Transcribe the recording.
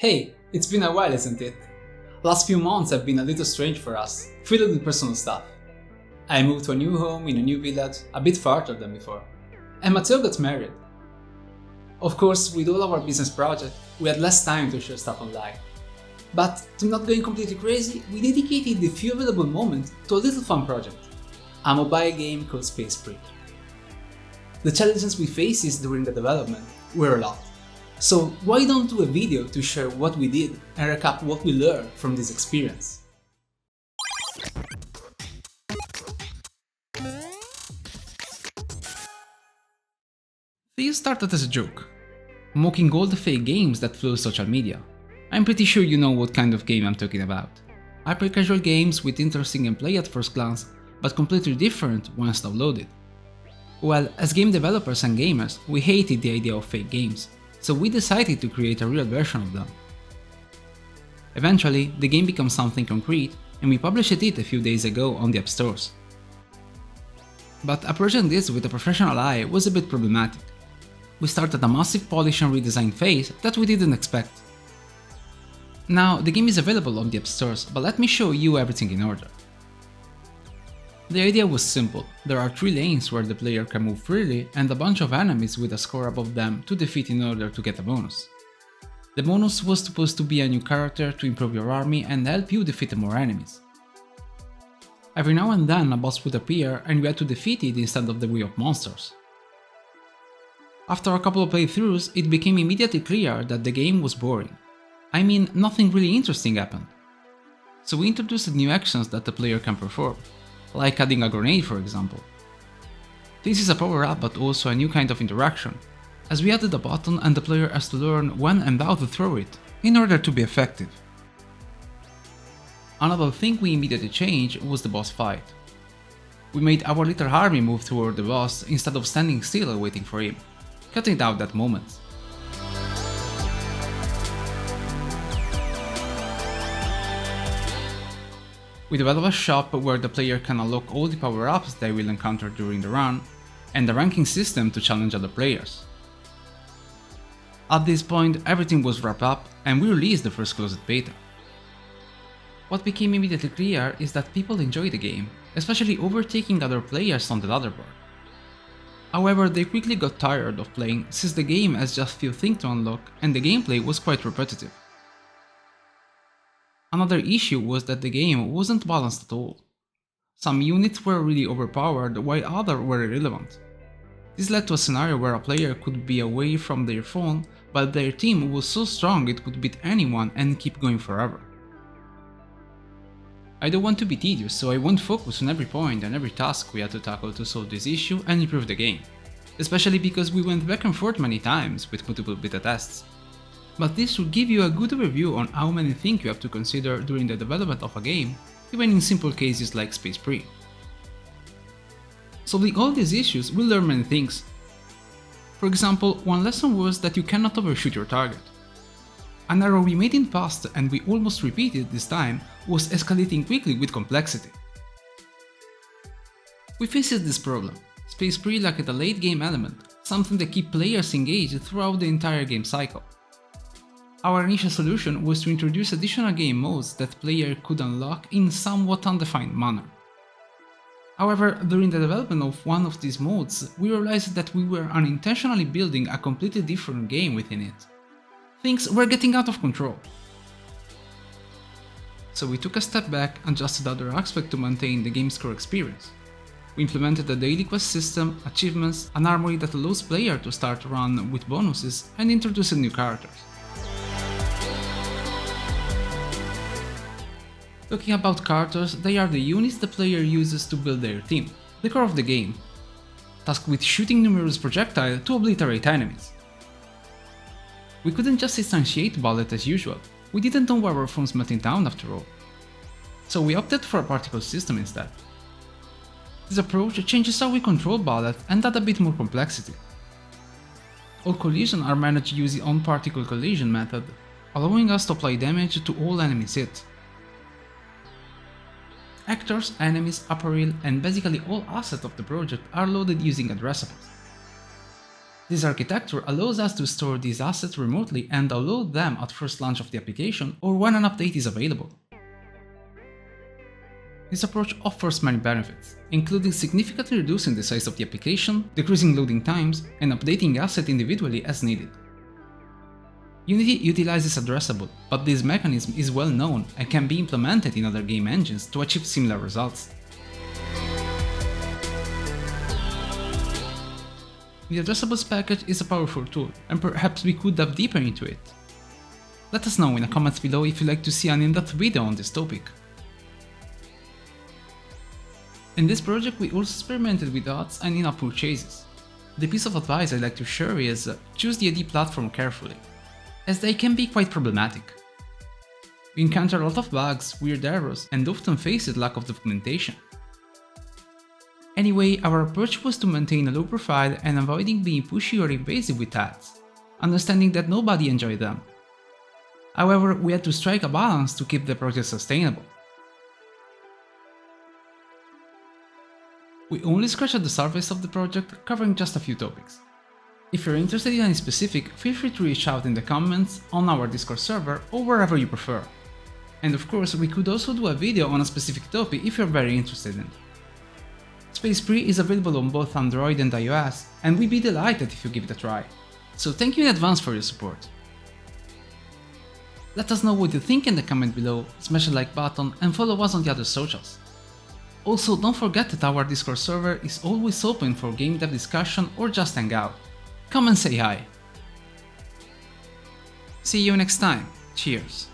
Hey, it's been a while, isn't it? Last few months have been a little strange for us, filled with personal stuff. I moved to a new home in a new village, a bit farther than before, and Matteo got married. Of course, with all our business projects, we had less time to share stuff online. But to not going completely crazy, we dedicated the few available moments to a little fun project, a mobile game called Space Spree. The challenges we faced during the development were a lot. So why don't do a video to share what we did and recap what we learned from this experience? This started as a joke, mocking all the fake games that flood social media. I'm pretty sure you know what kind of game I'm talking about. Hyper-casual games with interesting gameplay at first glance, but completely different once downloaded. Well, as game developers and gamers, we hated the idea of fake games, so we decided to create a real version of them. Eventually, the game became something concrete, and we published it a few days ago on the App Stores. But approaching this with a professional eye was a bit problematic. We started a massive polish and redesign phase that we didn't expect. Now, the game is available on the App Stores, but let me show you everything in order. The idea was simple. There are 3 lanes where the player can move freely and a bunch of enemies with a score above them to defeat in order to get a bonus. The bonus was supposed to be a new character to improve your army and help you defeat more enemies. Every now and then a boss would appear and you had to defeat it instead of the wave of monsters. After a couple of playthroughs, it became immediately clear that the game was boring. I mean, nothing really interesting happened. So we introduced new actions that the player can perform, like adding a grenade for example. This is a power-up but also a new kind of interaction, as we added a button and the player has to learn when and how to throw it, in order to be effective. Another thing we immediately changed was the boss fight. We made our little army move toward the boss instead of standing still waiting for him, cutting out that moment. We developed a shop where the player can unlock all the power-ups they will encounter during the run, and a ranking system to challenge other players. At this point, everything was wrapped up and we released the first closed beta. What became immediately clear is that people enjoy the game, especially overtaking other players on the leaderboard. However, they quickly got tired of playing since the game has just few things to unlock and the gameplay was quite repetitive. Another issue was that the game wasn't balanced at all. Some units were really overpowered while others were irrelevant. This led to a scenario where a player could be away from their phone, but their team was so strong it could beat anyone and keep going forever. I don't want to be tedious, so I won't focus on every point and every task we had to tackle to solve this issue and improve the game, especially because we went back and forth many times with multiple beta tests. But this should give you a good overview on how many things you have to consider during the development of a game, even in simple cases like Space Spree. Solving all these issues will learn many things. For example, one lesson was that you cannot overshoot your target. An error we made in the past and we almost repeated this time was escalating quickly with complexity. We faced this problem. Space Spree lacked a late game element, something that keeps players engaged throughout the entire game cycle. Our initial solution was to introduce additional game modes that players could unlock in somewhat undefined manner. However, during the development of one of these modes, we realized that we were unintentionally building a completely different game within it. Things were getting out of control. So we took a step back and adjusted other aspects to maintain the game's core experience. We implemented a daily quest system, achievements, an armory that allows players to start run with bonuses, and introduced new characters. Talking about characters, they are the units the player uses to build their team, the core of the game, tasked with shooting numerous projectiles to obliterate enemies. We couldn't just instantiate bullets as usual, we didn't know our phones melting down after all. So we opted for a particle system instead. This approach changes how we control bullets and adds a bit more complexity. All collisions are managed using on-particle collision method, allowing us to apply damage to all enemies hit. Actors, enemies, apparel, and basically all assets of the project are loaded using addressables. This architecture allows us to store these assets remotely and download them at first launch of the application or when an update is available. This approach offers many benefits, including significantly reducing the size of the application, decreasing loading times, and updating assets individually as needed. Unity utilizes addressable, but this mechanism is well known and can be implemented in other game engines to achieve similar results. The addressables package is a powerful tool, and perhaps we could dive deeper into it. Let us know in the comments below if you'd like to see an in-depth video on this topic. In this project we also experimented with odds and in-app purchases. The piece of advice I'd like to share is choose the AD platform carefully, as they can be quite problematic. We encounter a lot of bugs, weird errors, and often faced lack of documentation. Anyway, our approach was to maintain a low profile and avoiding being pushy or invasive with ads, understanding that nobody enjoyed them. However, we had to strike a balance to keep the project sustainable. We only scratched the surface of the project, covering just a few topics. If you're interested in any specific, feel free to reach out in the comments, on our Discord server, or wherever you prefer. And of course, we could also do a video on a specific topic if you're very interested in. Space Pre is available on both Android and iOS, and we'd be delighted if you give it a try. So thank you in advance for your support. Let us know what you think in the comment below, smash the like button, and follow us on the other socials. Also, don't forget that our Discord server is always open for game dev discussion or just hang out. Come and say hi. See you next time. Cheers.